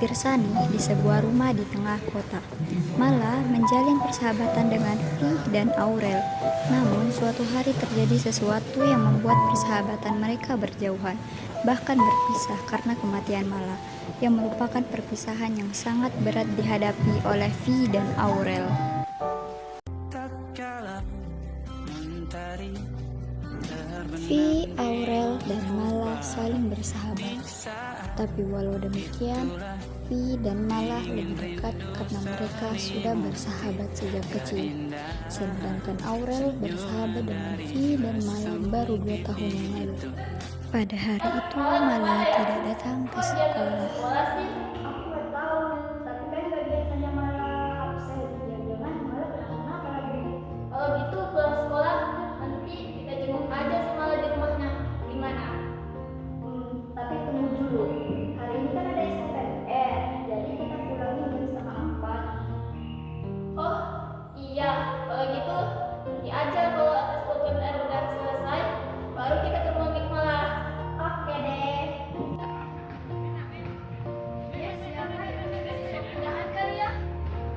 Tirsani di sebuah rumah di tengah kota. Mala menjalin persahabatan dengan Vi dan Aurel. Namun suatu hari terjadi sesuatu yang membuat persahabatan mereka berjauhan, bahkan berpisah karena kematian Mala, yang merupakan perpisahan yang sangat berat dihadapi oleh Vi dan Aurel. Vi, Aurel, dan Mala saling bersahabat. Tapi walau demikian, Vi dan Mala lebih dekat karena mereka sudah bersahabat sejak kecil. Sedangkan Aurel bersahabat dengan Vi dan Mala baru 2 tahun yang lalu. Pada hari itu, Mala tidak datang ke sekolah. Kalau gitu pulang sekolah nanti kita jenguk aja si Mala di rumahnya. Gimana? Tapi tunggu dulu. Hari ini kan ada SNMPTN, jadi kita pulangnya jam setengah 4. Oh iya, kalau gitu nanti aja kalau SNMPTN udah selesai, baru kita ke rumah Big Mala. Oke deh. Dia siapa yang siswa pindahan kali ya?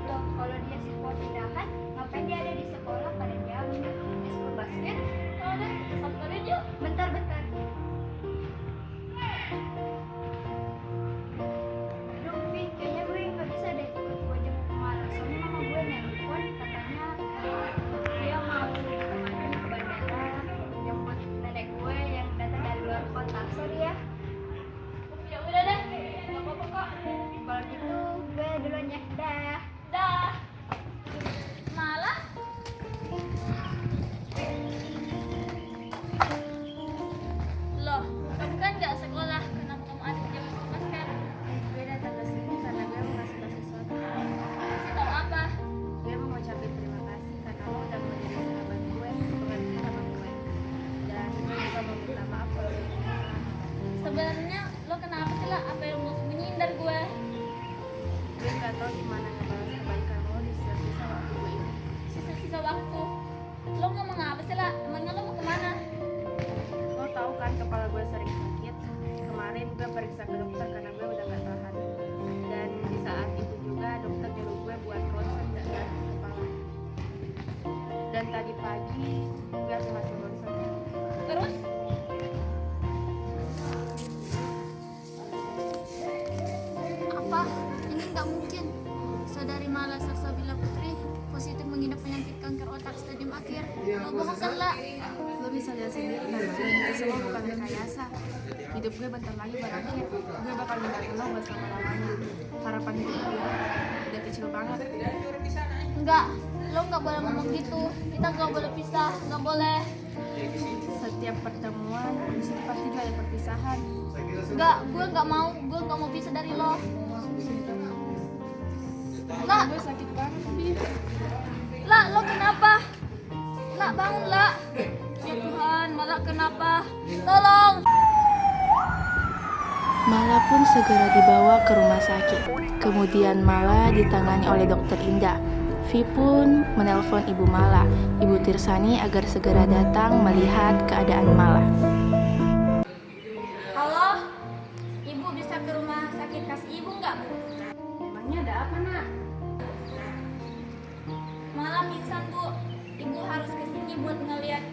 Loh, kalau dia siswa pindahan, ngapain dia ada di sekolah pada dia sekolah basket? Oh deh, kita samperin yuk. Bentar. Aduh, Vi, kayaknya gue nggak bisa deh gue jemput Mala. Soalnya mama gue nelpon, katanya dia mau kemana ke bandara jemput nenek gue yang datang dari luar kota. Sorry ya. Ya udah deh, nggak apa-apa kok. Kalau gitu gue duluan ya. Dah. Malah loh, kamu kan nggak sekolah, kenapa kamu ada jam basket? Gue datang ke sini karena gue mau kasih tau sesuatu. Kasih tau apa? Gue mau ngucapin terima kasih karena lo udah menjadi sahabat gue, pengertian sama gue. Dan gue juga mau minta maaf kalau gue salah. Sebenarnya lo kenapa sih lah? Apa yang lo sembunyiin dari gue? Gue nggak tahu gimana ngebalas kebaikan lo di sisa-sisa waktu gue ini. Sisa-sisa waktu? Lo ngomong apa sih lah? Emangnya lo mau kemana? Lo tahu kan kepala gue sering sakit. Kemarin gue periksa ke dokter karena gue udah gak tahan. Dan di saat itu juga dokter nyuruh gue buat ronsen dan ganti kepala. Dan tadi pagi gue harus hasil ronsen. Terus? Apa? Ini nggak mungkin. Saudari Mala Salsabila Putri positif mengidap penyakit kanker otak stadium akhir. Lo bohong kan lah? Lo bisa lihat sendiri kan, itu semua bukan rekayasa. Hidup gue bentar lagi berakhir. Gue bakal ninggalin lo buat selama-lamanya. Harapan hidup gue udah kecil banget. Enggak, lo nggak boleh ngomong gitu. Kita nggak boleh pisah, nggak boleh. Setiap pertemuan di sini pasti juga ada perpisahan. Enggak, gue nggak mau pisah dari lo. Lah, gue sakit banget, Bib. Lah, lo kenapa? Lah, bangun, lah. Ya Tuhan, Mala kenapa? Tolong. Mala pun segera dibawa ke rumah sakit. Kemudian Mala ditangani oleh dokter Indah. Vi pun menelpon ibu Mala, Ibu Tirsani, agar segera datang melihat keadaan Mala. Halo, ibu bisa ke rumah sakit kasih ibu nggak? Emangnya ada apa, nak? Malam pingsan, Bu. Ibu harus ke sini buat ngeliat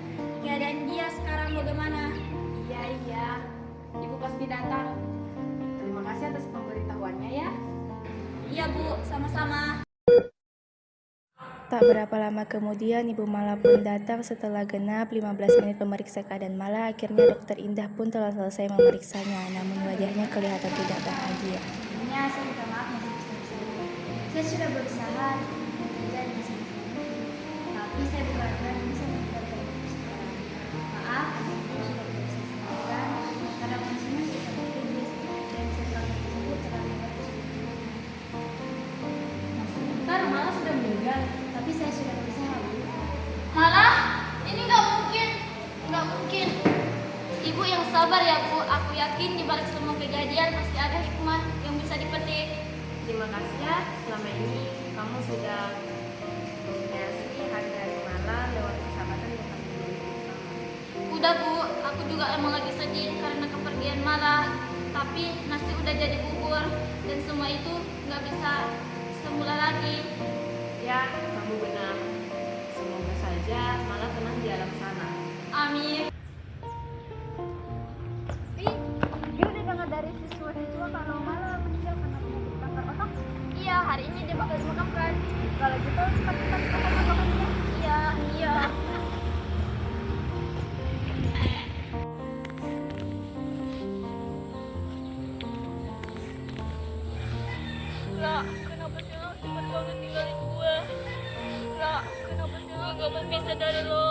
keadaan dia sekarang bagaimana. Iya. Ibu pasti datang. Terima kasih atas pemberitahuannya ya. Iya, Bu. Sama-sama. Tak berapa lama kemudian Ibu Mala pun datang. Setelah genap 15 menit memeriksa keadaan Mala, akhirnya dokter Indah pun telah selesai memeriksanya. Namun wajahnya kelihatan tidak bahagia. Sebelumnya saya minta maaf masih bisa. Saya sudah berusaha mencari di sini. Tapi saya benar-benar bisa mendapatkan sekarang. Maaf, ibu sudah tidak bisa sampaikan karena kondisinya sudah kritis dan setelah tersebut terlalu bagus. Bentar, Malah sudah meninggal, tapi saya sudah berusaha. Malah? Ini nggak mungkin. Ibu yang sabar ya, Bu. Aku yakin di balik semua kejadian pasti ada hikmah yang bisa dipetik. Terima kasih ya, selama ini kamu sudah mengasih hari-hari Mala lewat persahabatan yang kami miliki bersama. Udah, Bu, aku juga emang lagi sedih karena kepergian Mala. Tapi nasi udah jadi bubur dan semua itu nggak bisa semula lagi. Ya, kamu benar. Semoga saja malah tenang di alam sana. Amin. Dia udah dengar dari siswa-siswa kalau malah meninggal karena penyakit kanker otak. Iya, hari ini dia bakal dimakamkan. Kalau gitu cepat-cepat kita makan dia. Iya, iya. Lah, kenapa sih lo cepat banget tinggalin gue? Lah, kenapa sih lo gak mau pisah dari lo?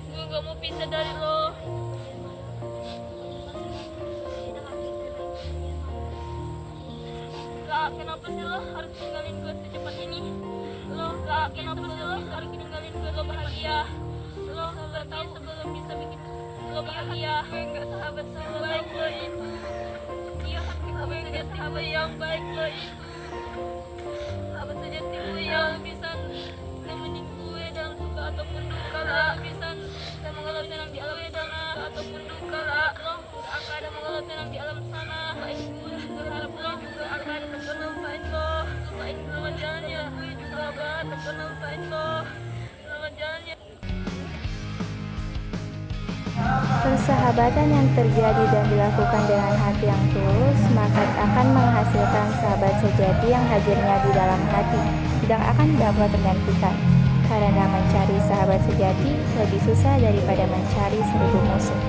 Gue gak mau pisah dari lo. Lah, kenapa sih lo harus tinggalin gue secepat ini? Lah, kenapa sih lo harus tinggalin gue? Lo bahagia. Lo gak tahu sebelum bisa bikin lo bahagia. Gue gak sahabat sama baik lo itu. Iya, gue gak sahabat yang baik lo itu. Sahabat sejati gue yang bisa nemenin gue dalam suka ataupun duka. Lah, bisa mengalah tenang di alam sana ataupun duka. Lah, lo gak akan ada mengalah tenang di alam sana. Baik gue berharap lo juga akan lupain lo. Lupain selamat jalannya. Gue juga banget akan lupain lo. Selamat jalannya. Persahabatan yang terjadi dan dilakukan dengan hati yang tulus maka akan menghasilkan sahabat sejati yang hadirnya di dalam hati tidak akan dapat tergantikan. Karena mencari sahabat sejati lebih susah daripada mencari 1000 musuh.